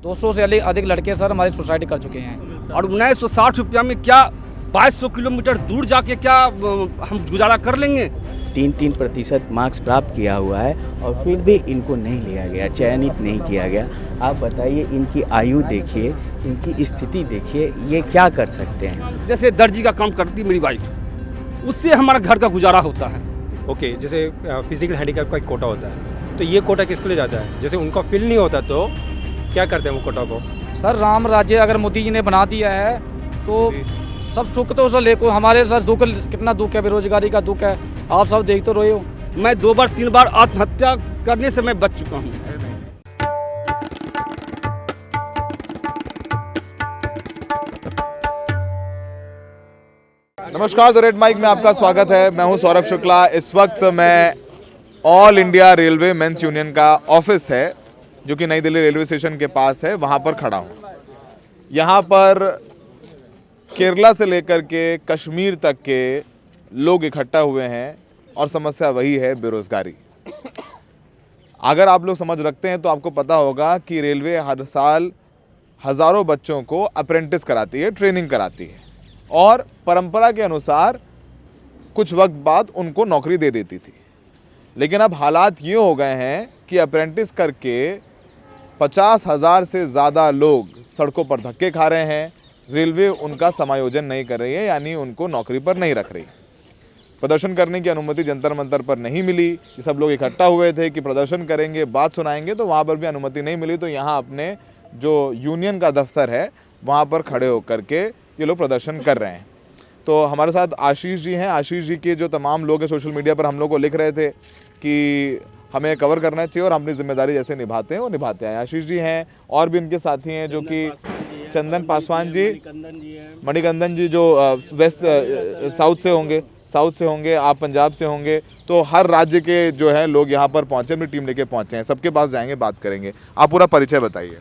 200 से अधिक लड़के सर हमारी सुसाइड कर चुके हैं। और 1960 रुपया में क्या 2200 किलोमीटर दूर जाके क्या हम गुजारा कर लेंगे? 3% मार्क्स प्राप्त किया हुआ है और फिर भी इनको नहीं लिया गया, चयनित नहीं किया गया। आप बताइए, इनकी आयु देखिए, इनकी स्थिति देखिए, ये क्या कर सकते हैं? जैसे दर्जी का काम करती मेरी वाइफ, उससे हमारा घर का गुजारा होता है। ओके, जैसे फिजिकल हैंडीकैप का एक कोटा होता है, तो ये कोटा किसके लिए जाता है? जैसे उनका फिल नहीं होता तो क्या करते हैं वो कोटा को? सर राम राज्य अगर मोदी जी ने बना दिया है तो सब सुख तो सर लेको, हमारे सर दुख, कितना दुख है, बेरोजगारी का दुख है, आप सब देखते रहे हो। मैं 2 बार 3 बार आत्महत्या करने से मैं बच चुका हूँ। नमस्कार, द रेड माइक में आपका स्वागत है। मैं हूं सौरभ शुक्ला। इस वक्त मैं all India railway men's union का ऑफिस है जो कि नई दिल्ली रेलवे स्टेशन के पास है, वहां पर खड़ा हूं। यहां पर केरला से लेकर के कश्मीर तक के लोग इकट्ठा हुए हैं और समस्या वही है, बेरोजगारी। अगर आप लोग समझ रखते हैं तो आपको पता होगा कि रेलवे हर साल हज़ारों बच्चों को अप्रेंटिस कराती है, ट्रेनिंग कराती है और परंपरा के अनुसार कुछ वक्त बाद उनको नौकरी दे देती थी। लेकिन अब हालात ये हो गए हैं कि अप्रेंटिस करके 50,000 से ज़्यादा लोग सड़कों पर धक्के खा रहे हैं। रेलवे उनका समायोजन नहीं कर रही है, यानी उनको नौकरी पर नहीं रख रही। प्रदर्शन करने की अनुमति जंतर मंतर पर नहीं मिली। ये सब लोग इकट्ठा हुए थे कि प्रदर्शन करेंगे, बात सुनाएंगे, तो वहाँ पर भी अनुमति नहीं मिली। तो यहाँ अपने जो यूनियन का दफ्तर है वहाँ पर खड़े होकर के ये लोग प्रदर्शन कर रहे हैं। तो हमारे साथ आशीष जी हैं। आशीष जी के जो तमाम लोग हैं सोशल मीडिया पर हम लोग को लिख रहे थे कि हमें कवर करना चाहिए और हम अपनी जिम्मेदारी जैसे निभाते हैं वो निभाते हैं। आशीष जी हैं और भी इनके साथी हैं जो कि चंदन पासवान जी, मणिकंदन जी जो वेस्ट साउथ से होंगे, आप पंजाब से होंगे। तो हर राज्य के जो है लोग यहाँ पर पहुँचे, अपनी टीम लेके पहुँचे हैं। सबके पास जाएंगे, बात करेंगे। आप पूरा परिचय बताइए।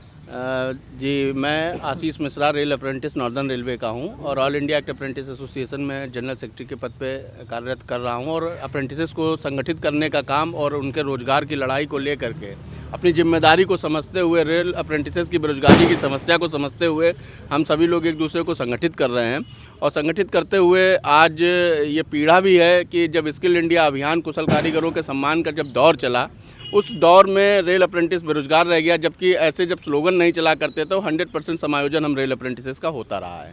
जी, मैं Ashish Mishra, rail apprentice northern railway का हूं और all India act apprentice association में जनरल सेक्रेटरी के पद पे कार्यरत कर रहा हूं और अप्रेंटिसेस को संगठित करने का काम और उनके रोजगार की लड़ाई को लेकर के अपनी जिम्मेदारी को समझते हुए, रेल अप्रेंटिसेस की बेरोजगारी की समस्या को समझते हुए हम सभी लोग एक दूसरे को संगठित कर रहे हैं। और संगठित करते हुए आज ये पीड़ा भी है कि जब स्किल इंडिया अभियान कुशल कारीगरों के सम्मान का जब दौर चला, उस दौर में रेल अप्रेंटिस बेरोजगार रह गया, जबकि ऐसे जब स्लोगन नहीं चला करते तो 100% समायोजन हम रेल अप्रेंटिसेस का होता रहा है।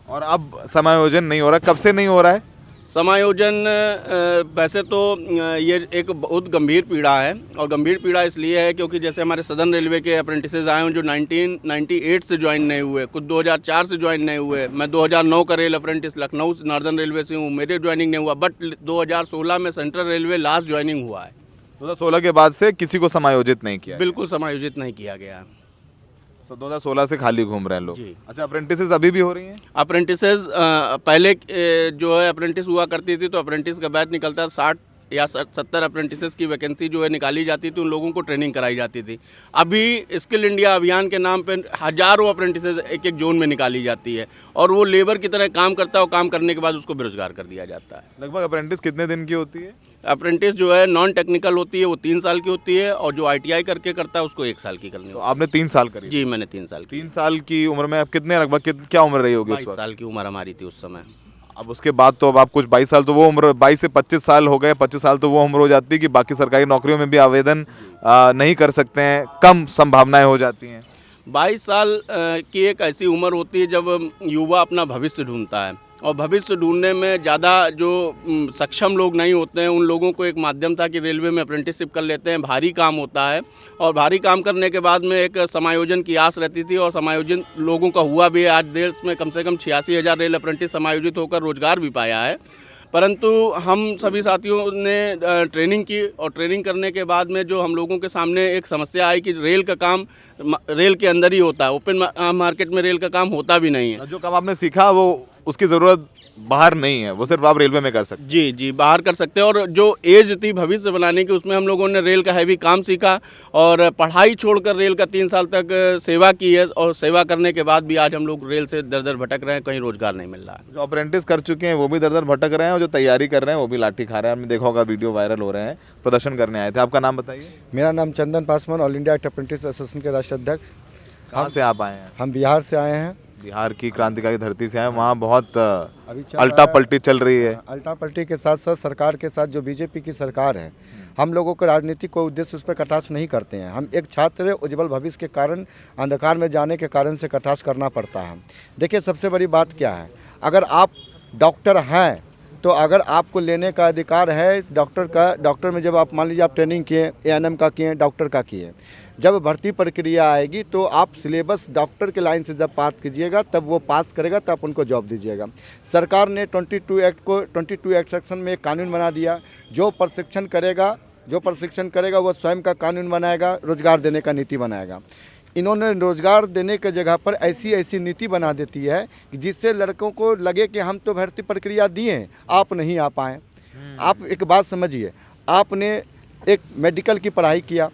और अब समायोजन नहीं हो रहा, कब से नहीं हो रहा है? समायोजन वैसे तो ये एक बहुत गंभीर पीड़ा है और गंभीर पीड़ा इसलिए है क्योंकि जैसे हमारे सदर्न रेलवे के अप्रेंटिसेस आए हैं जो 1998 से ज्वाइन नहीं हुए, कुछ 2004 से ज्वाइन नहीं हुए। मैं 2009 का rail apprentice Lucknow northern railway से हूँ, मेरे ज्वाइनिंग नहीं हुआ। बट 2016 में सेंट्रल रेलवे लास्ट ज्वाइनिंग हुआ है। 2016 के बाद से किसी को समायोजित नहीं किया? बिल्कुल समायोजित नहीं किया गया। 2016 से खाली घूम रहे हैं लोग। अच्छा, अप्रेंटिसेस अभी भी हो रही हैं? अप्रेंटिसेस पहले जो है अप्रेंटिस हुआ करती थी तो अप्रेंटिस का बैच निकलता था, 60 या 70 अप्रेंटिसेस की वैकेंसी जो है निकाली जाती थी, उन लोगों को ट्रेनिंग कराई जाती थी। अभी स्किल इंडिया अभियान के नाम पे हजारों अप्रेंटिसेस एक एक जोन में निकाली जाती है और वो लेबर की तरह काम करता है और काम करने के बाद उसको बेरोजगार कर दिया जाता है। लगभग अप्रेंटिस कितने दिन की होती है? अप्रेंटिस जो है नॉन टेक्निकल होती है वो 3 साल की होती है और जो ITI करके करता है उसको 1 साल की करनी होती है। तो आपने 3 साल करी? जी, मैंने 3 साल की। 3 साल की उम्र में आप कितने लगभग क्या उम्र रही होगी? 22 साल की उम्र हमारी थी उस समय। अब उसके बाद तो अब आप कुछ 22 साल, तो वो उम्र 22 से 25 साल हो गए। 25 साल तो वो उम्र हो जाती है कि बाकी सरकारी नौकरियों में भी आवेदन नहीं कर सकते हैं, कम संभावनाएं हो जाती हैं। 22 साल की एक ऐसी उम्र होती है जब युवा अपना भविष्य ढूंढता है और भविष्य ढूंढने में ज़्यादा जो सक्षम लोग नहीं होते हैं उन लोगों को एक माध्यम था कि रेलवे में अप्रेंटिसशिप कर लेते हैं। भारी काम होता है और भारी काम करने के बाद में एक समायोजन की आस रहती थी और समायोजन लोगों का हुआ भी है। आज देश में कम से कम 86,000 रेल अप्रेंटिस समायोजित होकर रोजगार भी पाया है। परंतु हम सभी साथियों ने ट्रेनिंग की और ट्रेनिंग करने के बाद में जो हम लोगों के सामने एक समस्या आई कि रेल का काम रेल के अंदर ही होता है, ओपन मार्केट में रेल का काम होता भी नहीं है। जो काम आपने सीखा वो उसकी ज़रूरत बाहर नहीं है, वो सिर्फ आप रेलवे में कर सकते हैं। जी, बाहर कर सकते हैं। और जो एज थी भविष्य बनाने की उसमें हम लोगों ने रेल का हैवी काम सीखा और पढ़ाई छोड़कर रेल का 3 साल तक सेवा की है और सेवा करने के बाद भी आज हम लोग रेल से दर दर भटक रहे हैं, कहीं रोजगार नहीं मिल रहा है। जो अप्रेंटिस कर चुके हैं वो भी दर दर भटक रहे हैं और जो तैयारी कर रहे हैं वो भी लाठी खा रहे हैं। आपने देखा होगा, वीडियो वायरल हो रहे हैं। प्रदर्शन करने आए थे, आपका नाम बताइए। मेरा नाम Chandan Paswan, all India act apprentice association के राष्ट्रीय अध्यक्ष। कहाँ से आप आए हैं? हम बिहार से आए हैं। बिहार की क्रांतिकारी धरती से आए हैं। वहाँ बहुत अभी चल अल्टा रहा है। पलटी चल रही है। अल्टा पलटी के साथ साथ सरकार के साथ जो बीजेपी की सरकार है, हम लोगों को राजनीतिक कोई उद्देश्य उस पर कटाक्ष नहीं करते हैं। हम एक छात्र उज्जवल भविष्य के कारण अंधकार में जाने के कारण से कटाक्ष करना पड़ता है। देखिए, सबसे बड़ी बात क्या है, अगर आप डॉक्टर हैं तो अगर आपको लेने का अधिकार है डॉक्टर में जब आप मान लीजिए आप ट्रेनिंग किए, एएनएम का किए, डॉक्टर का किए, जब भर्ती प्रक्रिया आएगी तो आप सिलेबस डॉक्टर के लाइन से जब पास कीजिएगा तब वो पास करेगा तब उनको जॉब दीजिएगा। सरकार ने 22 एक्ट सेक्शन में एक कानून बना दिया, जो प्रशिक्षण करेगा वो स्वयं का कानून बनाएगा, रोजगार देने का नीति बनाएगा। इन्होंने रोजगार देने के जगह पर ऐसी नीति बना देती है कि जिससे लड़कों को लगे कि हम तो भर्ती प्रक्रिया दिए, आप नहीं आ पाए। आप एक बात समझिए, आपने एक मेडिकल की पढ़ाई किया,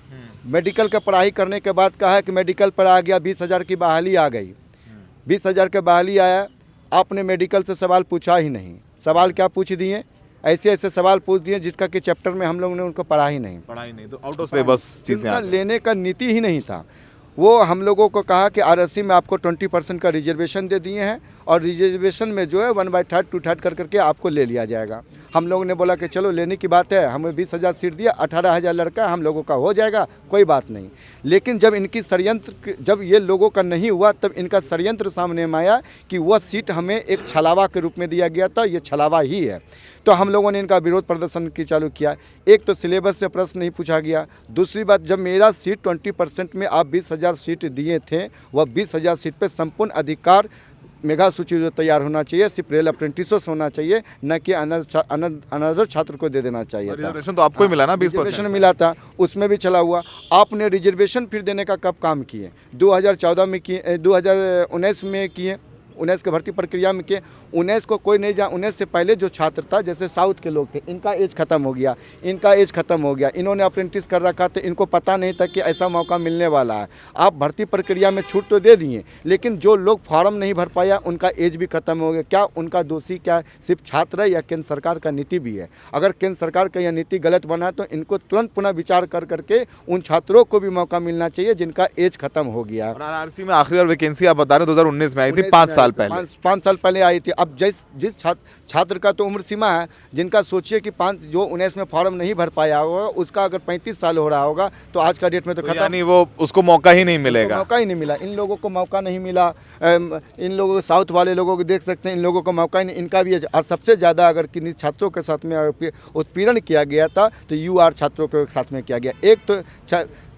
मेडिकल का पढ़ाई करने के बाद कहा कि मेडिकल पर आ गया 20,000 की बहाली आ गई, 20,000 की बहाली आया, आपने मेडिकल से सवाल पूछा ही नहीं। सवाल क्या पूछ दिए, ऐसे सवाल पूछ दिए जिसका कि चैप्टर में हम लोगों ने उनको पढ़ा ही नहीं, तो आउट ऑफ सिलेबस चीज़ें लेने का नीति ही नहीं था। वो हम लोगों को कहा कि आरएससी में आपको 20% का रिजर्वेशन दे दिए हैं और रिजर्वेशन में जो है 1/3 2/3 करके आपको ले लिया जाएगा। हम लोगों ने बोला कि चलो लेने की बात है, हमें 20,000 सीट दिया, 18,000 लड़का हम लोगों का हो जाएगा, कोई बात नहीं। लेकिन जब इनकी षड्यंत्र, जब ये लोगों का नहीं हुआ तब इनका षड्यंत्र सामने में आया कि वह सीट हमें एक छलावा के रूप में दिया गया था, ये छलावा ही है। तो हम लोगों ने इनका विरोध प्रदर्शन की चालू किया। एक तो सिलेबस से प्रश्न नहीं पूछा गया, दूसरी बात जब मेरा सीट 20% में आप 20,000 सीट दिए थे, वह 20,000 सीट पे संपूर्ण अधिकार मेगा सूची जो तैयार होना चाहिए सिर्फ रेल अप्रेंटिसों से होना चाहिए, न कि अनदर छात्र को दे देना चाहिए था। रिजर्वेशन तो आपको ही मिला ना, 20% रिजर्वेशन मिला था, उसमें भी चला हुआ। आपने रिजर्वेशन फिर देने का कब काम किए? 2014 में किए, 2019 में किए, 19 के भर्ती प्रक्रिया में किए। 19 को कोई नहीं 19 से पहले जो छात्र था, जैसे साउथ के लोग थे, इनका एज खत्म हो गया, इन्होंने अप्रेंटिस कर रखा था, इनको पता नहीं था कि ऐसा मौका मिलने वाला है। आप भर्ती प्रक्रिया में छूट तो दे दिए, लेकिन जो लोग फॉर्म नहीं भर पाया उनका एज भी खत्म हो गया। क्या उनका दोषी क्या सिर्फ छात्र है या केंद्र सरकार का नीति भी है? अगर केंद्र सरकार का यह नीति गलत बना तो इनको तुरंत पुनः विचार करके उन छात्रों को भी मौका मिलना चाहिए जिनका एज खत्म हो गया। आरआरसी में आखिरी बार वैकेंसी आप बता रहे 2019 में आई थी, 5 साल पहले, 5 साल पहले आई थी। अब जिस छात्र का तो उम्र सीमा है, जिनका सोचिए कि 5 जो 19 में फॉर्म नहीं भर पाया होगा उसका अगर 35 साल हो रहा होगा तो आज का डेट में तो खत्म, यानी वो उसको मौका ही नहीं मिलेगा। मौका ही नहीं मिला, इन लोगों को मौका नहीं मिला। इन लोगों साउथ वाले लोगों को देख सकते हैं, इन लोगों को मौका ही नहीं, इनका भी। और सबसे ज़्यादा अगर किन्हीं छात्रों के साथ में उत्पीड़न किया गया था तो यूआर छात्रों के साथ में किया गया। एक तो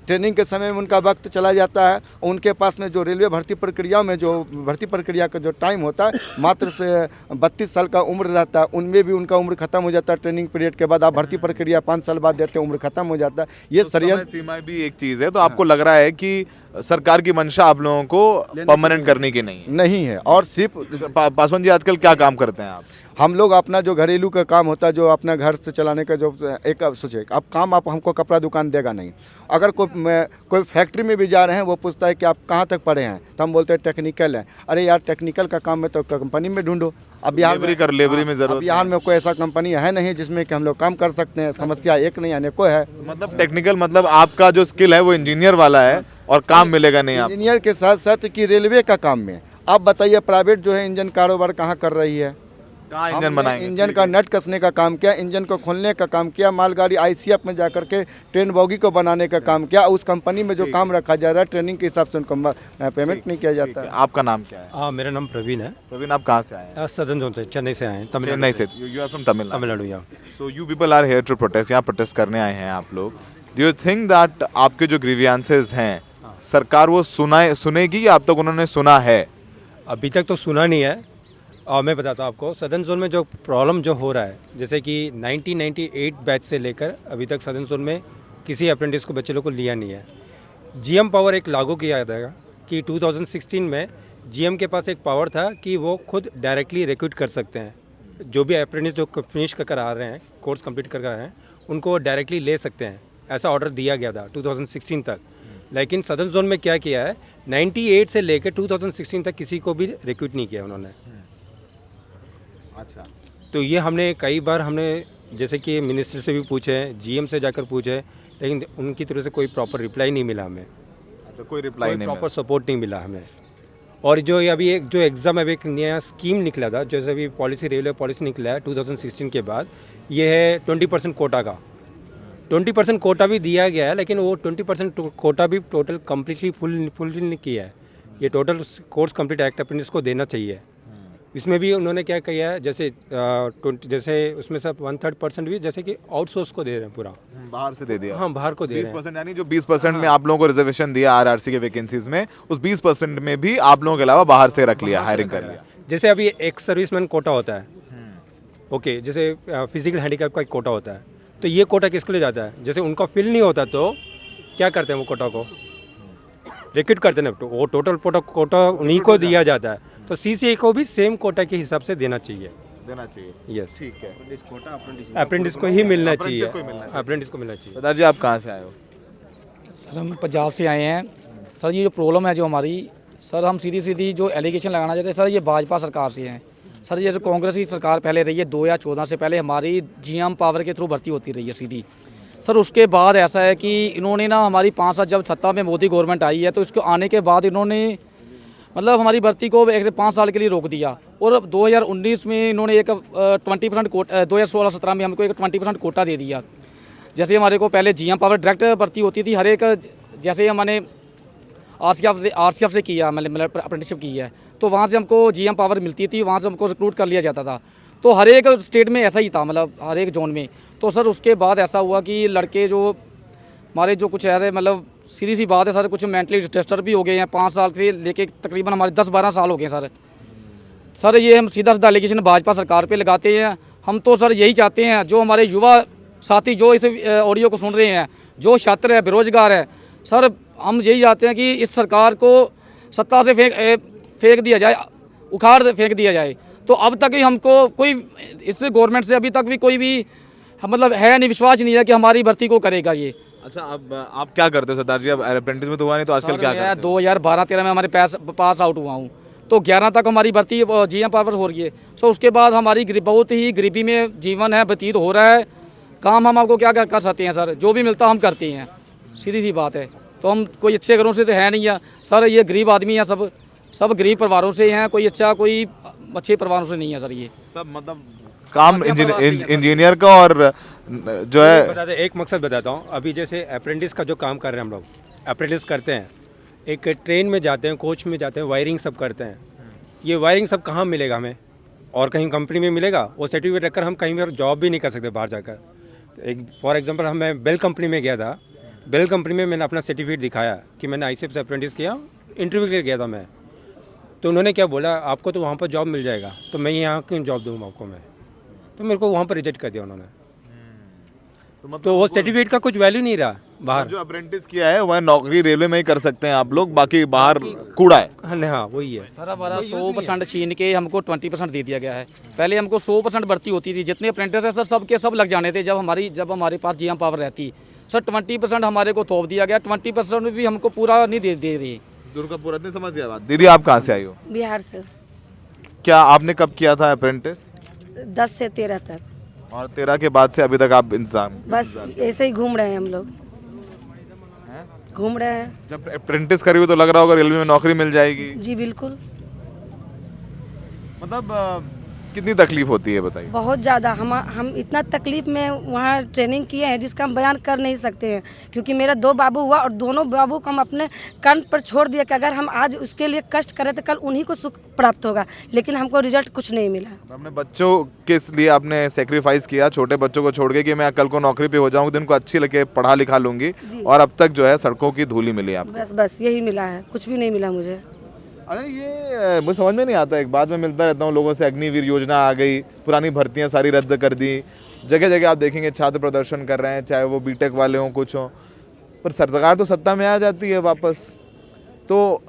ट्रेनिंग के समय में उनका वक्त चला जाता है, उनके पास में जो रेलवे भर्ती प्रक्रिया का जो टाइम होता है मात्र से 32 साल का उम्र रहता है, उनमें भी उनका उम्र खत्म हो जाता है। ट्रेनिंग पीरियड के बाद आप भर्ती प्रक्रिया 5 साल बाद देते हैं, उम्र खत्म हो जाता है। ये षड्यंत्र सीमा भी एक चीज़ है। तो आपको लग रहा है कि सरकार की मंशा आप लोगों को परमानेंट करने की नहीं है। और सिर्फ पासवान जी आजकल क्या काम करते हैं आप? हम लोग अपना जो घरेलू का काम होता है, जो अपना घर से चलाने का जो एक सोचिए, अब काम आप हमको कपड़ा दुकान देगा नहीं। अगर कोई फैक्ट्री में भी जा रहे हैं, वो पूछता है कि आप कहाँ तक पढ़े हैं, तो हम बोलते हैं टेक्निकल है। अरे यार, टेक्निकल का काम में तो कंपनी में ढूंढो। अब बिहार में जरूरत, बिहार में कोई ऐसा कंपनी है नहीं जिसमें कि हम लोग काम कर सकते हैं। समस्या एक नहीं अनेकों है। मतलब टेक्निकल मतलब आपका जो स्किल है वो इंजीनियर वाला है और काम मिलेगा नहीं। आप इंजीनियर के साथ साथ कि रेलवे का काम में आप बताइए, प्राइवेट जो है इंजन कारोबार कहाँ कर रही है? कहाँ इंजन बनाएंगे? इंजन का नट कसने का काम किया, इंजन को खोलने का काम किया, मालगाड़ी आईसीएफ में जाकर के ट्रेन बोगी को बनाने का काम किया। उस कंपनी में जो काम रखा जा रहा है ट्रेनिंग के हिसाब से उनको पेमेंट नहीं किया जाता है। आपका नाम क्या है? मेरा नाम प्रवीण है। प्रवीण, आप कहाँ से आए हैं? सदर्न जोन से, चेन्नई से आए हैं। चेन्नई से। You are from Tamil Nadu. Yeah so you people are here to protest, यहाँ प्रोटेस्ट करने आए हैं आप लोग। डू यू थिंक दैट आपके जो ग्रीवियंसेस हैं सरकार वो सुनेगी या अब तक उन्होंने सुना है? अभी तक तो सुना नहीं है। और मैं बताता हूँ आपको, सदर्न जोन में जो प्रॉब्लम जो हो रहा है, जैसे कि 1998 बैच से लेकर अभी तक सदर्न जोन में किसी अप्रेंटिस को बच्चे लोग को लिया नहीं है। जीएम पावर एक लागू किया जाएगा कि 2016 में जीएम के पास एक पावर था कि वो खुद डायरेक्टली रिक्रूट कर सकते हैं। जो भी अप्रेंटिस जो फिनिश कर आ रहे हैं, कोर्स कंप्लीट कर रहे हैं, उनको डायरेक्टली ले सकते हैं। ऐसा ऑर्डर दिया गया था 2016 तक। लेकिन सदर्न जोन में क्या किया है, 98 से लेकर 2016 तक किसी को भी रिक्रूट नहीं किया उन्होंने। अच्छा, तो ये हमने कई बार जैसे कि मिनिस्टर से भी पूछे, जीएम से जाकर पूछे, लेकिन उनकी तरफ से कोई प्रॉपर रिप्लाई नहीं मिला हमें। अच्छा, कोई रिप्लाई कोई नहीं प्रॉपर मिला। सपोर्ट नहीं मिला हमें। और जो ये अभी एक जो एग्ज़ाम अभी एक नया स्कीम निकला था, जैसे अभी पॉलिसी रेलवे पॉलिसी निकला है 2016 के बाद, ये है 20% कोटा का। 20% कोटा भी दिया गया है, लेकिन वो 20% कोटा भी टोटल कम्प्लीटली फुल नहीं किया है। ये total course complete act apprentice को देना चाहिए। इसमें भी उन्होंने क्या किया है, जैसे उसमें से 1/3% भी जैसे कि आउटसोर्स को दे रहे हैं पूरा। बाहर से दे दिया। हाँ, बाहर को दे रहे हैं। 20% यानी जो 20% में आप लोगों को रिजर्वेशन दिया आरआरसी के वैकेंसीज में, उस 20% में भी आप लोगों के अलावा बाहर से रख लिया, हायरिंग कर लिया। जैसे अभी एक सर्विसमैन कोटा होता है, ओके, जैसे फिजिकल हैंडीकैप का एक कोटा होता है, तो ये कोटा किसके लिए जाता है? जैसे उनका फिल नहीं होता तो क्या करते हैं वो कोटा को रिक्रूट करते हैं, तो वो टोटल कोटा उन्हीं को दिया जाता है। तो सीसीए को भी सेम कोटा के हिसाब से देना चाहिए। यस, ठीक है। अप्रेंटिस को ही मिलना चाहिए। अप्रेंटिस को ही मिलना चाहिए। अप्रेंटिस को मिलना चाहिए। सरदार जी, आप कहाँ से आए हो? सर हम पंजाब से आए हैं। सर ये जो प्रॉब्लम है जो हमारी, सर हम सीधी जो एलिगेशन लगाना चाहते हैं सर, ये भाजपा सरकार से हैं। सर ये जो कांग्रेस की सरकार पहले रही है 2014 से पहले, हमारी जीएम पावर के थ्रू भर्ती होती रही है सीधी। सर उसके बाद ऐसा है कि इन्होंने ना हमारी 5 साल जब सत्ता में मोदी गवर्नमेंट आई है, तो इसको आने के बाद इन्होंने मतलब हमारी भर्ती को 1 से 5 साल के लिए रोक दिया। और 2019 में इन्होंने एक 20% कोटा, 2016-17 में हमको एक 20% कोटा दे दिया। जैसे हमारे को पहले जीएम पावर डायरेक्ट भर्ती होती थी हर एक, जैसे हमने आरसीएफ से किया, मतलब अप्रेंटिसशिप की है, तो वहाँ से हमको जीएम पावर मिलती थी, वहाँ से हमको रिक्रूट कर लिया जाता था। तो हर एक स्टेट में ऐसा ही था, मतलब हर एक जोन में। तो सर उसके बाद ऐसा हुआ कि लड़के जो हमारे जो कुछ ऐसे, मतलब सीधी सी बात है सर, कुछ मेंटली डिस्टर्ब भी हो गए हैं। 5 साल से लेके तकरीबन हमारे 10-12 साल हो गए सर। ये हम सीधा एलिगेशन भाजपा सरकार पे लगाते हैं। हम तो सर यही चाहते हैं, जो हमारे युवा साथी जो इस ऑडियो को सुन रहे हैं, जो छात्र है, बेरोजगार है, सर हम यही चाहते हैं कि इस सरकार को सत्ता से फेंक दिया जाए, उखाड़ फेंक दिया जाए। तो अब तक ही हमको कोई इस गवर्नमेंट से अभी तक भी कोई भी मतलब है नहीं, विश्वास नहीं है कि हमारी भर्ती को करेगा ये। अच्छा, अब आप क्या करते हो सरदार जी? अब अप्रेंटिस में तो हुआ नहीं, तो आजकल क्या करते हो? 2012-13 में हमारे पास आउट हुआ हूँ, तो 11 तक हमारी भर्ती जीएम पावर हो रही है। सो उसके बाद हमारी बहुत ही गरीबी में जीवन है, व्यतीत हो रहा है। काम हम आपको क्या कर सकते हैं सर, जो भी मिलता हम करते हैं, सीधी सी बात है। तो हम कोई अच्छे घरों से तो है नहीं है सर, ये गरीब आदमी है, सब गरीब परिवारों से हैं, कोई अच्छे परिवारों से नहीं है सर। ये सब मतलब काम इंजीनियर का, और जो है एक मकसद बताता हूँ। अभी जैसे अप्रेंटिस का जो काम कर रहे हैं हम लोग, अप्रेंटिस करते हैं, एक ट्रेन में जाते हैं, कोच में जाते हैं, वायरिंग सब करते हैं। ये वायरिंग सब कहाँ मिलेगा हमें? और कहीं कंपनी में मिलेगा? वो सर्टिफिकेट रखकर हम कहीं पर जॉब भी नहीं कर सकते बाहर जाकर। एक फॉर एग्जांपल मैं बेल कंपनी में गया था, बेल कंपनी में मैंने अपना सर्टिफिकेट दिखाया कि मैंने आईसीएफ से अप्रेंटिस किया, इंटरव्यू के लिए गया था मैं। तो उन्होंने क्या बोला, आपको तो वहाँ पर जॉब मिल जाएगा, तो मैं यहाँ क्यों जॉब दूँ आपको मैं? तो मेरे को वहाँ पर रिजेक्ट कर दिया उन्होंने। तो वो सर्टिफिकेट का कुछ वैल्यू नहीं रहा बाहर। जो अप्रेंटिस किया है वह नौकरी रेलवे में ही कर सकते हैं आप लोग, बाकी बाहर कूड़ा है। हाँ वही है सर। हमारा 100% छीन के हमको 20% दे दिया गया है। पहले हमको 100% भर्ती होती थी, जितने अप्रेंटिस है सर सबके सब लग जाने थे जब हमारे पास जीएम पावर रहती। सर 20% हमारे को थोप दिया गया, 20% भी हमको पूरा नहीं दे रही। दुर्गा पूरा नहीं समझ गया बात। दीदी, आप कहाँ से आई हो? बिहार से। क्या आपने कब किया था अप्रेंटिस? 10 से 13 तक। और 13 के बाद से अभी तक आप इंसान? बस ऐसे ही घूम रहे हैं हम लोग, घूम रहे हैं। जब अप्रेंटिस करी हो तो लग रहा होगा रेलवे में नौकरी मिल जाएगी। जी बिल्कुल। मतलब कितनी तकलीफ होती है बताइए? बहुत ज़्यादा। हम इतना तकलीफ में वहाँ ट्रेनिंग किए हैं जिसका हम बयान कर नहीं सकते हैं, क्योंकि मेरा 2 बाबू हुआ और दोनों बाबू को हम अपने कान पर छोड़ दिया कि अगर हम आज उसके लिए कष्ट करें तो कल उन्हीं को सुख प्राप्त होगा, लेकिन हमको रिजल्ट कुछ नहीं मिला। अपने बच्चों के लिए आपने सेक्रीफाइस किया, छोटे बच्चों को छोड़ के कि मैं कल को नौकरी पे हो जाऊँगी, दिन को अच्छी लगे पढ़ा लिखा लूँगी, और अब तक जो है सड़कों की धूली मिली आपको। बस यही मिला है, कुछ भी नहीं मिला मुझे। अरे ये मुझे समझ में नहीं आता, एक बात मैं मिलता रहता हूँ लोगों से, अग्निवीर योजना आ गई, पुरानी भर्तियाँ सारी रद्द कर दी, जगह जगह आप देखेंगे छात्र प्रदर्शन कर रहे हैं, चाहे वो बीटेक वाले हों कुछ हों, पर सरकार तो सत्ता में आ जाती है वापस। तो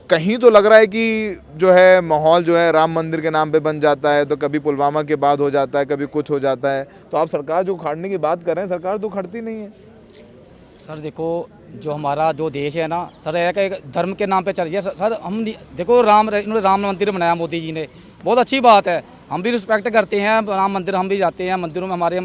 कहीं तो लग रहा है कि जो है माहौल जो है राम मंदिर के नाम पे बन जाता है, तो कभी पुलवामा के बाद हो जाता है, कभी कुछ हो जाता है। तो आप सरकार जो उखाड़ने की बात कर रहे हैं, सरकार तो उखड़ती नहीं है। सर देखो, जो हमारा जो देश है ना सर, एक धर्म के नाम पे चल रही है सर। हम देखो इन्होंने राम मंदिर बनाया मोदी जी ने, बहुत अच्छी बात है, हम भी रिस्पेक्ट करते हैं राम मंदिर, हम भी जाते हैं मंदिरों में। हमारे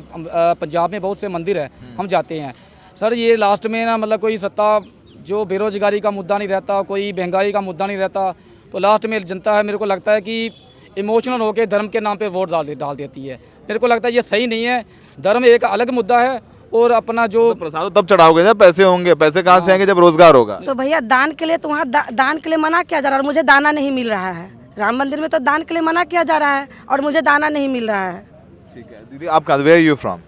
पंजाब में बहुत से मंदिर है, हम जाते हैं। सर ये लास्ट में ना मतलब कोई सत्ता जो बेरोजगारी का मुद्दा नहीं रहता, कोई महंगाई का मुद्दा नहीं रहता, तो लास्ट में जनता है मेरे को लगता है कि इमोशनल होकर धर्म के नाम पे वोट डाल देती है। मेरे को लगता है ये सही नहीं है। धर्म एक अलग मुद्दा है और अपना जो प्रसाद तब चढ़ाओगे जब पैसे होंगे, पैसे कहाँ से आएंगे जब रोजगार होगा। तो भैया दान के लिए तो वहाँ दान के लिए मना किया जा रहा है और मुझे दाना नहीं मिल रहा है। राम मंदिर में तो दान के लिए मना किया जा रहा है और मुझे दाना नहीं मिल रहा है। ठीक है दीदी, आप कहाँ, where you from?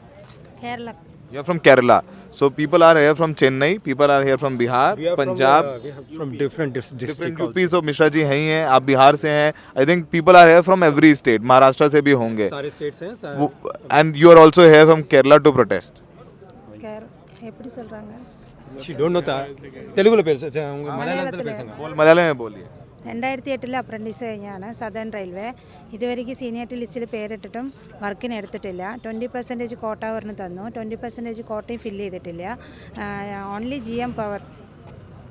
Kerala. You are from Kerala. So people are here from Chennai, people are here from Bihar, Punjab, from different different districts. UPs. So Mishra ji हैं ही हैं, आप बिहार से हैं. I think people are here from every state. Maharashtra से भी होंगे. सारे states हैं. And you are also here from Kerala to protest. ఎప్పుడు சொல்றாங்க? She don't know తెలుగులో పేల్సా మలయాళంలో పేల్సా मलयालम में बोलिए. 2008 അപ്രൻറ്റീസ് കഴിഞ്ഞാണ് സദേൺ റെയിൽവേ. ഇതുവരെയ്ക്ക് സീനിയറിറ്റി ലിസ്റ്റിൽ പേരിട്ടിട്ടും വർക്കിന് എടുത്തിട്ടില്ല. 20% കോട്ട പറഞ്ഞ് തന്നു, 20% കോട്ടയും ഫില്ല് ചെയ്തിട്ടില്ല. Only GM power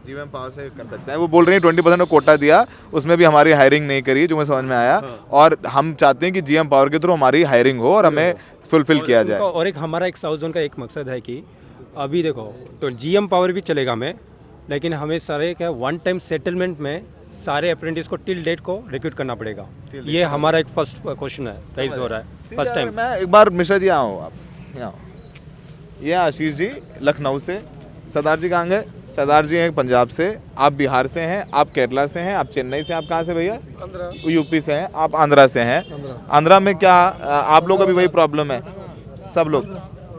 GM power से कर सकते हैं. वो बोल रही हैं 20% कोटा दिया, उसमें भी हमारी हायरिंग नहीं करी, जो मुझे समझ में आया. और हम चाहते हैं कि GM पावर के थ्रू हमारी हायरिंग हो और हमें फुलफिल किया जाए. और एक हमारा एक साउथ जोन का एक मकसद है कि अभी देखो तो GM पावर भी चलेगा हमें, लेकिन हमें सारे क्या वन टाइम सेटलमेंट में सारे अप्रेंटिस को टिल डेट को रिक्रूट करना पड़ेगा. ये हमारा एक फर्स्ट क्वेश्चन है, राइज हो रहा है फर्स्ट टाइम. मैं एक बार मिश्रा जी आओ, आप यहाँ आओ. ये आशीष जी लखनऊ से, सरदार जी कहाँ गए? सरदार जी हैं पंजाब से, आप बिहार से हैं, आप केरला से हैं, आप चेन्नई से, आप कहाँ से भैया? यूपी से हैं, आप आंध्रा से हैं. आंध्रा में क्या आप लोग का भी वही प्रॉब्लम है? सब लोग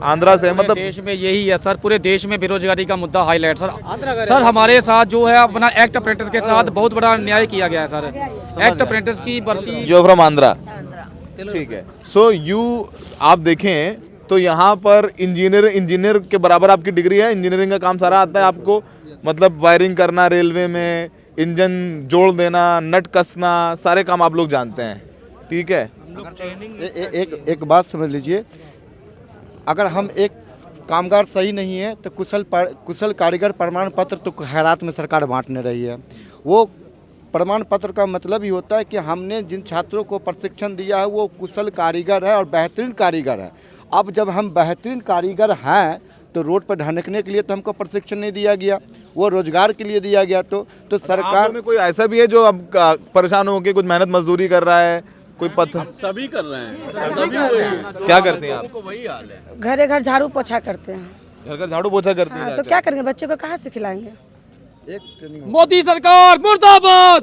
आंध्रा से, मतलब देश में यही है सर, पूरे देश में बेरोजगारी का मुद्दा हाईलाइट सर हमारे साथ जो है अपना एक्ट अप्रेंटिस के साथ बहुत बड़ा अन्याय किया गया है सर. एक्ट अप्रेंटिस की भर्ती. यू फ्रॉम आंध्रा, ठीक है. सो यू आप देखें तो यहाँ पर इंजीनियर के बराबर आपकी डिग्री है, इंजीनियरिंग का काम सारा आता है आपको, मतलब वायरिंग करना, रेलवे में इंजन जोड़ देना, नट कसना, सारे काम आप लोग जानते हैं, ठीक है. एक बात समझ लीजिए, अगर हम एक कामगार सही नहीं है तो कुशल कारीगर प्रमाण पत्र तो खैरात में सरकार बांटने रही है. वो प्रमाण पत्र का मतलब ही होता है कि हमने जिन छात्रों को प्रशिक्षण दिया है वो कुशल कारीगर है और बेहतरीन कारीगर है. अब जब हम बेहतरीन कारीगर हैं तो रोड पर ढनकने के लिए तो हमको प्रशिक्षण नहीं दिया गया, वो रोजगार के लिए दिया गया. तो सरकार में कोई ऐसा भी है जो अब परेशान हो के कुछ मेहनत मजदूरी कर रहा है, कोई पत्थर? सभी कर रहे हैं, सभी वही. क्या करते हैं आप? वही हाल है. घरे घर झाड़ू पोछा करते हैं. घर घर झाड़ू पोछा करते हैं. तो क्या करेंगे, बच्चे को कहाँ से खिलाएंगे? मोदी सरकार मुर्दाबाद.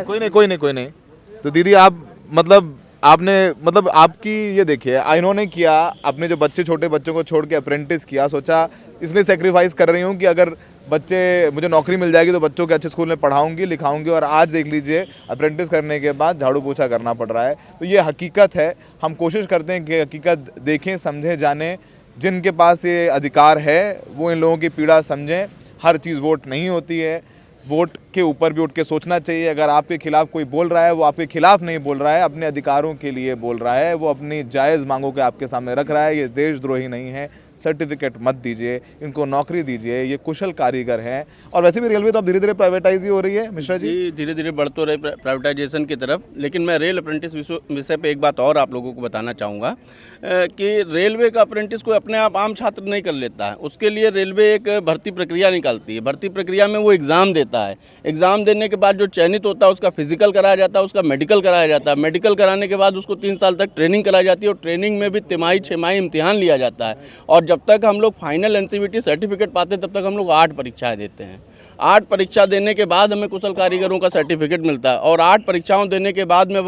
कोई नहीं. तो दीदी आप मतलब आपकी ये देखिए, इन्होंने किया, अपने जो बच्चे छोटे बच्चों को छोड़ के अप्रेंटिस किया, सोचा इसलिए सेक्रीफाइस कर रही हूँ कि अगर बच्चे मुझे नौकरी मिल जाएगी तो बच्चों के अच्छे स्कूल में पढ़ाऊंगी लिखाऊंगी. और आज देख लीजिए अप्रेंटिस करने के बाद झाड़ू पोछा करना पड़ रहा है. तो ये हकीकत है. हम कोशिश करते हैं कि हकीकत देखें, समझें, जानें. जिनके पास ये अधिकार है वो इन लोगों की पीड़ा समझें. हर चीज़ वोट नहीं होती है, वोट के ऊपर भी उठ के सोचना चाहिए. अगर आपके खिलाफ कोई बोल रहा है, वो आपके खिलाफ नहीं बोल रहा है, अपने अधिकारों के लिए बोल रहा है, वो अपनी जायज़ मांगों के आपके सामने रख रहा है. ये देशद्रोही नहीं है. सर्टिफिकेट मत दीजिए, इनको नौकरी दीजिए, ये कुशल कारीगर हैं. और वैसे भी रेलवे तो अब धीरे धीरे प्राइवेटाइज ही हो रही है मिश्रा जी. धीरे धीरे बढ़ तो रहे प्राइवेटाइजेशन की तरफ. लेकिन मैं रेल अप्रेंटिस विषय पे एक बात और आप लोगों को बताना चाहूँगा कि रेलवे का अप्रेंटिस कोई अपने आप आम छात्र नहीं कर लेता है. उसके लिए रेलवे एक भर्ती प्रक्रिया निकालती है. भर्ती प्रक्रिया में वो एग्ज़ाम देता है. एग्ज़ाम देने के बाद जो चयनित होता है उसका फिजिकल कराया जाता है, उसका मेडिकल कराया जाता है. मेडिकल कराने के बाद उसको 3 साल तक ट्रेनिंग कराई जाती है और ट्रेनिंग में भी तिमाही 6 माही इम्तिहान लिया जाता है. और जब तक हम लोग फाइनल एनसीवीटी सर्टिफिकेट पाते हैं तब तक हम लोग 8 परीक्षाएं देते हैं. 8 परीक्षा देने के बाद हमें कुशल कारीगरों का सर्टिफिकेट मिलता है. और 8 परीक्षाओं देने के बाद में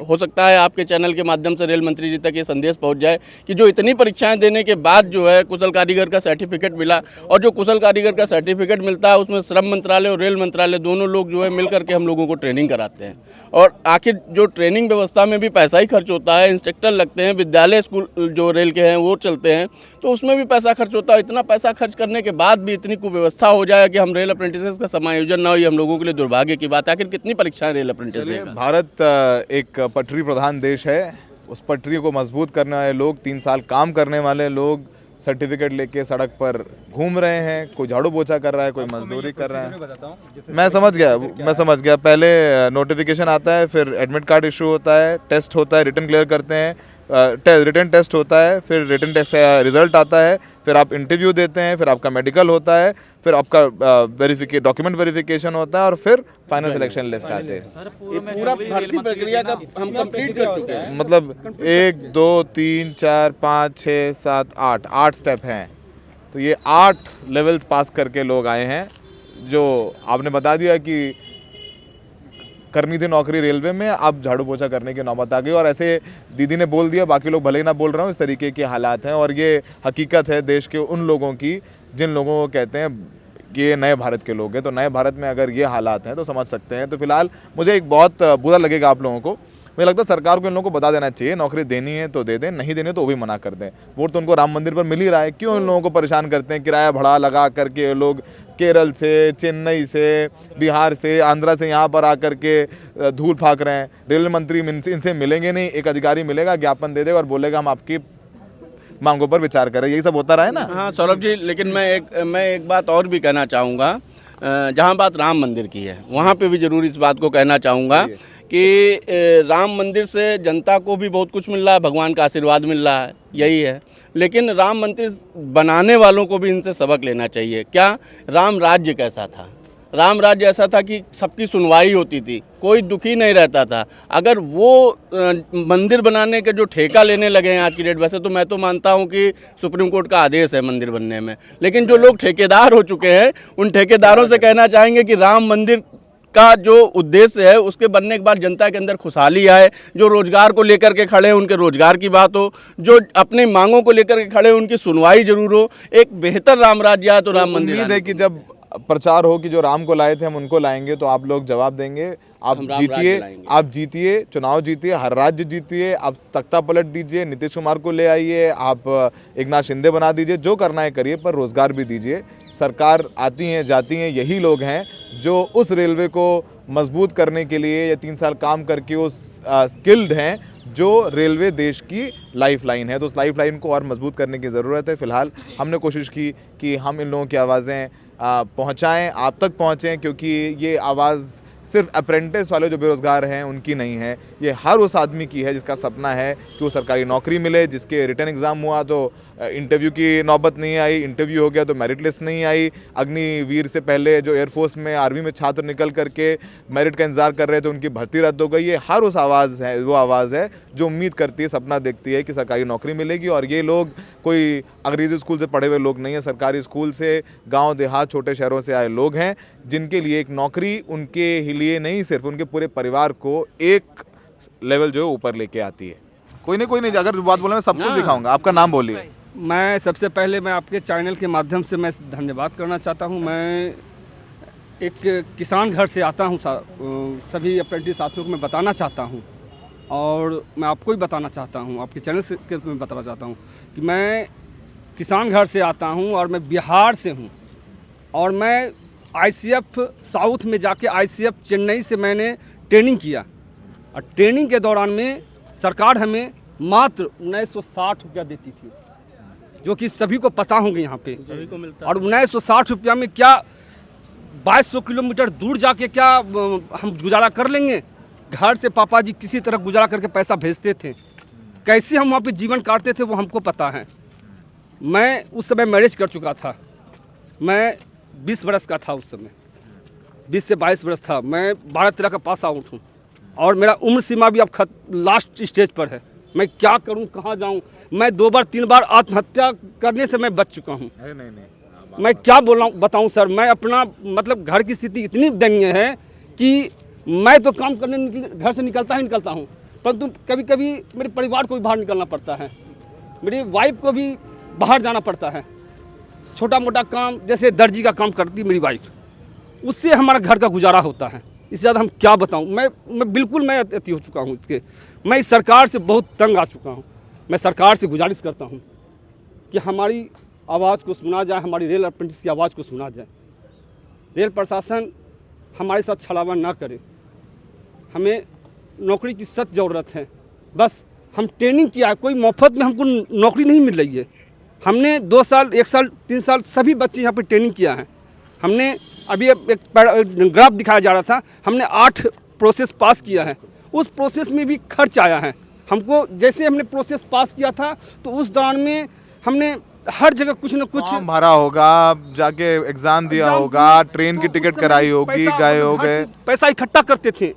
हो सकता है आपके चैनल के माध्यम से रेल मंत्री जी तक ये संदेश पहुंच जाए कि जो इतनी परीक्षाएं देने के बाद जो है कुशल कारीगर का सर्टिफिकेट मिला, और जो कुशल कारीगर का सर्टिफिकेट मिलता है उसमें श्रम मंत्रालय और रेल मंत्रालय दोनों लोग जो है मिल करके हम लोगों को ट्रेनिंग कराते हैं. और आखिर जो ट्रेनिंग व्यवस्था में भी पैसा ही खर्च होता है. इंस्ट्रक्टर लगते हैं, विद्यालय स्कूल जो रेल के हैं वो चलते हैं, तो उसमें भी पैसा खर्च होता है. इतना पैसा खर्च करने के बाद भी इतनी कुव्यवस्था हो जाए कि हम रेल अप्रेंटिसेस का समायोजन ना हो, ये हम लोगों के लिए दुर्भाग्य की बात है. आखिर कितनी परीक्षाएं रेल अप्रेंटिस देगा? भारत एक पटरी प्रधान देश है. उस पटरी को मजबूत करने वाले लोग, 3 साल काम करने वाले लोग सर्टिफिकेट लेके सड़क पर घूम रहे हैं. कोई झाड़ू पोछा कर रहा है, कोई मजदूरी कर रहा है. मैं समझ गया. पहले नोटिफिकेशन आता है, फिर एडमिट कार्ड इशू होता है, टेस्ट होता है, रिटन क्लियर करते हैं, रिटन टेस्ट होता है, फिर रिटन टेस्ट का रिजल्ट आता है, फिर आप इंटरव्यू देते हैं, फिर आपका मेडिकल होता है, फिर आपका डॉक्यूमेंट वेरिफिकेशन होता है और फिर फाइनल सिलेक्शन लिस्ट आते हैं। ये पूरा भर्ती प्रक्रिया का हम कंप्लीट कर चुके हैं। मतलब 1 2 3 4 5 6 7 8 स्टेप हैं। तो ये 8 लेवल्स पास करके लोग आए हैं। जो आपने बता दिया कि करनी थी नौकरी रेलवे में, अब झाड़ू पोछा करने की नौबत आ गई। और ऐसे दीदी ने बोल दिया, बाकी लोग भले ही ना बोल रहे हो, इस तरीके के हालात हैं। और ये हकीकत है देश के उन लोगों की जिन लोगों को कहते हैं कि ये नए भारत के लोग हैं। तो नए भारत में अगर ये हालात हैं तो समझ सकते हैं। तो फिलहाल मुझे एक बहुत बुरा लगेगा आप लोगों को, मुझे लगता है सरकार को इन लोगों को बता देना चाहिए, नौकरी देनी है तो दे दें, नहीं देनी तो वो भी मना कर दें। वोट तो उनको राम मंदिर पर मिल ही रहा है, क्यों इन लोगों को परेशान करते हैं? किराया भाड़ा लगा करके लोग केरल से, चेन्नई से, बिहार से, आंध्रा से यहाँ पर आकर के धूल फाक रहे हैं। रेलवे मंत्री इनसे मिलेंगे नहीं, एक अधिकारी मिलेगा, ज्ञापन दे देगा और बोलेगा हम आपकी मांगों पर विचार करें। यही सब होता रहा है ना। हाँ सौरभ जी, लेकिन मैं एक बात और भी कहना चाहूँगा। जहाँ बात राम मंदिर की है वहाँ पे भी ज़रूर इस बात को कहना चाहूँगा कि राम मंदिर से जनता को भी बहुत कुछ मिल रहा है, भगवान का आशीर्वाद मिल रहा है, यही है। लेकिन राम मंदिर बनाने वालों को भी इनसे सबक लेना चाहिए। क्या राम राज्य कैसा था? राम राज्य ऐसा था कि सबकी सुनवाई होती थी, कोई दुखी नहीं रहता था। अगर वो मंदिर बनाने के जो ठेका लेने लगे हैं आज की डेट, वैसे तो मैं तो मानता हूं कि सुप्रीम कोर्ट का आदेश है मंदिर बनने में, लेकिन जो लोग ठेकेदार हो चुके हैं उन ठेकेदारों से कहना चाहेंगे कि राम मंदिर का जो उद्देश्य है उसके बनने के बाद जनता के अंदर खुशहाली आए, जो रोजगार को लेकर के खड़े हैं उनके रोजगार की बात हो, जो अपनी मांगों को लेकर के खड़े हैं उनकी सुनवाई जरूर हो, एक बेहतर राम राज्य आए तो राम मंदिर। उम्मीद है कि जब प्रचार हो कि जो राम को लाए थे हम उनको लाएंगे, तो आप लोग जवाब देंगे। आप जीतिए, चुनाव जीतिए, हर राज्य जीतिए, आप तख्ता पलट दीजिए, नीतीश कुमार को ले आइए, आप एकनाथ शिंदे बना दीजिए, जो करना है करिए, पर रोजगार भी दीजिए। सरकार आती हैं जाती हैं, यही लोग हैं जो उस रेलवे को मजबूत करने के लिए ये 3 साल काम करके उस स्किल्ड हैं, जो रेलवे देश की लाइफलाइन है। तो उस लाइफलाइन को और मजबूत करने की ज़रूरत है। फिलहाल हमने कोशिश की कि हम इन लोगों की आवाज़ें पहुंचाएं, आप तक पहुंचें, क्योंकि ये आवाज़ सिर्फ अप्रेंटिस वाले जो बेरोज़गार हैं उनकी नहीं है, ये हर उस आदमी की है जिसका सपना है कि वो सरकारी नौकरी मिले, जिसके रिटर्न एग्ज़ाम हुआ तो इंटरव्यू की नौबत नहीं आई, इंटरव्यू हो गया तो मेरिट लिस्ट नहीं आई, अग्निवीर से पहले जो एयरफोर्स में, आर्मी में छात्र निकल करके मेरिट का इंतज़ार कर रहे थे उनकी भर्ती रद्द हो गई। ये हर उस आवाज़ है, वो आवाज़ है जो उम्मीद करती है, सपना देखती है कि सरकारी नौकरी मिलेगी। और ये लोग कोई अंग्रेज़ी स्कूल से पढ़े हुए लोग नहीं हैं, सरकारी स्कूल से, गाँव देहात, छोटे शहरों से आए लोग हैं, जिनके लिए एक नौकरी उनके लिए नहीं, सिर्फ उनके पूरे परिवार को एक लेवल जो है ऊपर लेके आती है। कोई नहीं, अगर बात बोले मैं सब कुछ दिखाऊंगा। आपका नाम बोलिए। मैं सबसे पहले मैं आपके चैनल के माध्यम से मैं धन्यवाद करना चाहता हूं। मैं एक किसान घर से आता हूं, सभी अप्रेंटिस साथियों को मैं बताना चाहता हूं, और मैं आपको भी बताना चाहता हूं, आपके चैनल से मैं बताना चाहता हूं कि मैं किसान घर से आता हूं और मैं बिहार से हूं, और मैं ICF साउथ में जाके ICF चेन्नई से मैंने ट्रेनिंग किया, और ट्रेनिंग के दौरान में सरकार हमें मात्र 1960 रुपया देती थी, जो कि सभी को पता होंगे यहाँ पे, सभी को मिलता। और 1960 रुपया में क्या 2200 किलोमीटर दूर जाके क्या हम गुजारा कर लेंगे? घर से पापा जी किसी तरह गुजारा करके पैसा भेजते थे, कैसे हम वहाँ पे जीवन काटते थे वो हमको पता है। मैं उस समय मैरिज कर चुका था, मैं 20 बरस का था उस समय, 20 से 22 बरस था। मैं 12-13 का पास आउट हूँ, और मेरा उम्र सीमा भी अब लास्ट स्टेज पर है। मैं क्या करूं, कहां जाऊं? मैं 2 बार 3 बार आत्महत्या करने से मैं बच चुका हूं। नहीं। मैं क्या बताऊं सर, मैं अपना मतलब घर की स्थिति इतनी दयनीय है कि मैं तो काम करने घर से निकलता हूं, परंतु कभी कभी मेरे परिवार को भी बाहर निकलना पड़ता है, मेरी वाइफ को भी बाहर जाना पड़ता है। छोटा मोटा काम जैसे दर्जी का काम करती मेरी वाइफ, उससे हमारा घर का गुजारा होता है। इससे ज़्यादा हम क्या बताऊं? मैं बिल्कुल मैं अति हो चुका हूं इसके। मैं इस सरकार से बहुत तंग आ चुका हूं। मैं सरकार से गुजारिश करता हूं कि हमारी आवाज़ को सुना जाए, हमारी रेल अप्रेंटिस की आवाज़ को सुना जाए। रेल प्रशासन हमारे साथ छलावा ना करे, हमें नौकरी की सख्त ज़रूरत है। बस हम ट्रेनिंग किया है, कोई मुफ्त में हमको नौकरी नहीं मिल रही है। हमने 2 साल, 1 साल, 3 साल सभी बच्चे यहाँ पर ट्रेनिंग किया है। हमने अभी एक ग्राफ दिखाया जा रहा था, हमने 8 प्रोसेस पास किया है। उस प्रोसेस में भी खर्च आया है, हमको जैसे हमने प्रोसेस पास किया था तो उस दौरान में हमने हर जगह कुछ न कुछ फॉर्म भरा होगा, जाके एग्जाम दिया होगा, ट्रेन की टिकट कराई होगी, गए होगे, पैसा इकट्ठा करते थे,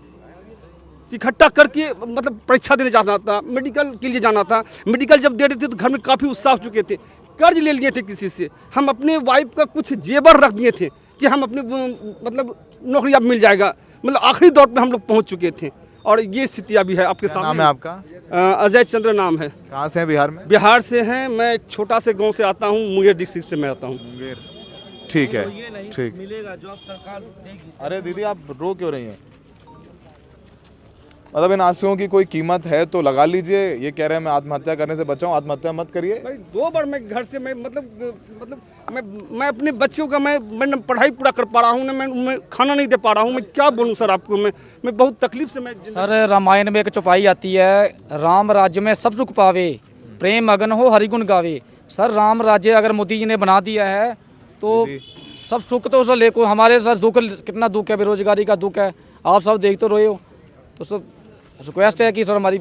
इकट्ठा करके मतलब परीक्षा देने जाना था, मेडिकल के लिए जाना था। मेडिकल जब दे रहे थे तो घर में काफ़ी उत्साह हो चुके थे, कर्ज ले लिए थे किसी से। हम अपने वाइफ का कुछ जेवर रख दिए थे कि हम अपने मतलब नौकरी अब मिल जाएगा, मतलब आखिरी दौर पे हम लोग पहुंच चुके थे। और ये स्थिति अभी है आपके सामने। नाम है आपका? अजय चंद्र नाम है। कहाँ से हैं बिहार में? बिहार से हैं, मैं एक छोटा से गांव से आता हूँ, मुंगेर डिस्ट्रिक्ट से मैं आता हूँ। ठीक है, ठीक मिलेगा जो आप सरकार देगी। अरे दीदी आप रो क्यों रही हैं? मतलब इन आंसुओं की कोई कीमत है तो लगा लीजिए। ये कह रहे हैं मैं आत्महत्या करने से बचाऊं, आत्महत्या मत करिए भाई। 2 बार मैं घर से मैं मैं अपने बच्चों का मैं पढ़ाई पूरा कर पा रहा हूँ ना, मैं खाना नहीं दे पा रहा हूँ। मैं क्या बोलूँ सर आपको, मैं बहुत तकलीफ से मैं सर रामायण में एक चौपाई आती है, राम राज्य में सब सुख पावे, प्रेम मगन हो हरिगुण गावे। सर राम राज्य अगर मोदी जी ने बना दिया है तो सब सुख तो सर लेको, हमारे सर दुख कितना दुख है, बेरोजगारी का दुख है, आप सब देखते रहे हो। तो सब रिक्वेस्ट है कि सर हमारी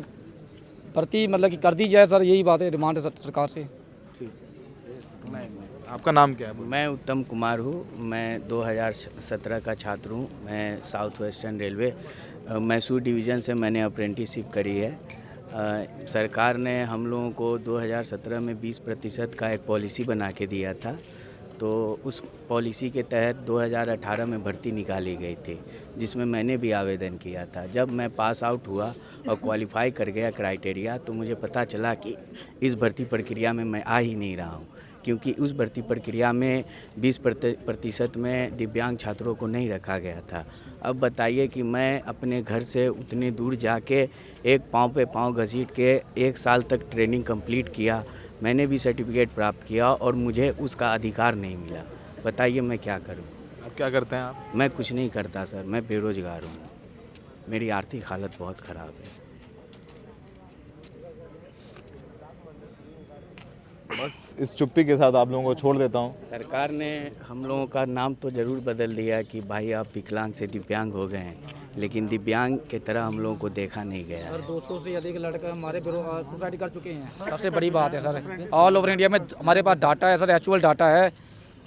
भर्ती मतलब कि कर दी जाए सर, यही बात है, डिमांड है सर सरकार से। आपका नाम क्या है? मैं उत्तम कुमार हूँ, मैं 2017 का छात्र हूँ। मैं south western railway Mysore division से मैंने अप्रेंटिसशिप करी है। सरकार ने हम लोगों को 2017 में 20% का एक पॉलिसी बना के दिया था, तो उस पॉलिसी के तहत 2018 में भर्ती निकाली गई थी, जिसमें मैंने भी आवेदन किया था। जब मैं पास आउट हुआ और क्वालिफाई कर गया क्राइटेरिया, तो मुझे पता चला कि इस भर्ती प्रक्रिया में मैं आ ही नहीं रहा हूँ, क्योंकि उस भर्ती प्रक्रिया में 20% में दिव्यांग छात्रों को नहीं रखा गया था। अब बताइए कि मैं अपने घर से उतने दूर जाके एक पाँव पे पाँव घसीट के 1 साल तक ट्रेनिंग कंप्लीट किया, मैंने भी सर्टिफिकेट प्राप्त किया और मुझे उसका अधिकार नहीं मिला। बताइए मैं क्या करूं? आप क्या करते हैं आप? मैं कुछ नहीं करता सर, मैं बेरोजगार हूं, मेरी आर्थिक हालत बहुत ख़राब है। बस इस चुप्पी के साथ आप लोगों को छोड़ देता हूं। सरकार ने हम लोगों का नाम तो ज़रूर बदल दिया कि भाई आप विकलांग से दिव्यांग हो गए हैं, लेकिन दिव्यांग की तरह हम लोगों को देखा नहीं गया। सर 200 से अधिक लड़के हमारे सुसाइड कर चुके हैं, सबसे बड़ी बात है सर। ऑल ओवर इंडिया में हमारे पास डाटा है सर, एक्चुअल डाटा है,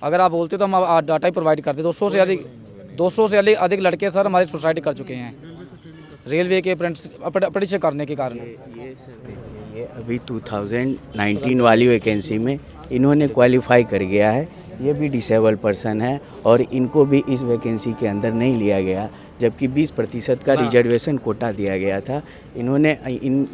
अगर आप बोलते तो हम डाटा ही प्रोवाइड करते। 200 से अधिक लड़के सर हमारे सुसाइड कर चुके हैं रेलवे के अप्रेंटिस करने के कारण। ये अभी 2019 वाली वैकेंसी में इन्होंने क्वालिफाई कर गया है, ये भी डिसेबल पर्सन है और इनको भी इस वैकेंसी के अंदर नहीं लिया गया, जबकि 20% का रिजर्वेशन कोटा दिया गया था। इन्होंने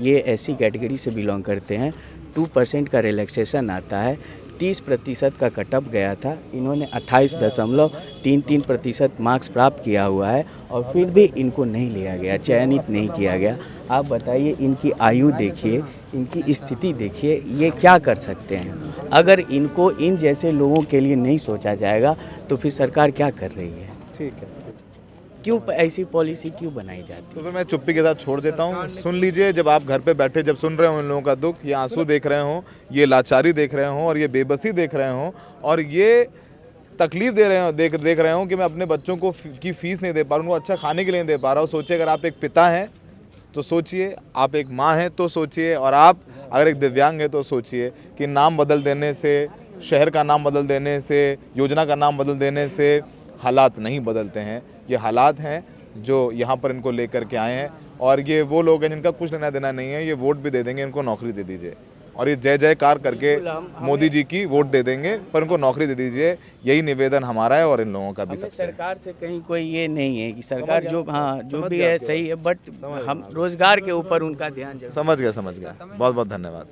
ये ऐसी कैटेगरी से बिलोंग करते हैं, 2% का रिलैक्सेशन आता है, 30% का कटअप गया था। इन्होंने 28.33% मार्क्स प्राप्त किया हुआ है और फिर भी इनको नहीं लिया गया, चयनित नहीं किया गया। आप बताइए, इनकी आयु देखिए, इनकी स्थिति देखिए, ये क्या कर सकते हैं? अगर इनको इन जैसे लोगों के लिए नहीं सोचा जाएगा तो फिर सरकार क्या कर रही है? ठीक है, क्यों ऐसी पॉलिसी क्यों बनाई जाती है? तो फिर मैं चुप्पी के साथ छोड़ देता हूँ। सुन लीजिए, जब आप घर पे बैठे जब सुन रहे हो इन लोगों का दुख, ये आंसू देख रहे हो, ये लाचारी देख रहे हो और ये बेबसी देख रहे हो और ये तकलीफ दे रहे हो देख रहे हो कि मैं अपने बच्चों को की फ़ीस नहीं दे पा रहा हूँ, उनको अच्छा खाने के लिए नहीं दे पा रहा हूँ। सोचिए, अगर आप एक पिता हैं तो सोचिए, आप एक माँ हैं तो सोचिए, और आप अगर एक दिव्यांग है तो सोचिए कि नाम बदल देने से, शहर का नाम बदल देने से, योजना का नाम बदल देने से हालात नहीं बदलते हैं। ये हालात हैं जो यहाँ पर इनको लेकर के आए हैं और ये वो लोग हैं जिनका कुछ लेना देना नहीं है। ये वोट भी दे देंगे, इनको नौकरी दे दीजिए और ये जय जयकार करके मोदी जी की वोट दे देंगे, पर इनको नौकरी दे दीजिए। यही निवेदन हमारा है और इन लोगों का भी सबसे। सरकार से कहीं कोई ये नहीं है कि सरकार जो भी है सही है, बट हम रोजगार के ऊपर उनका ध्यान। समझ गया। बहुत बहुत धन्यवाद।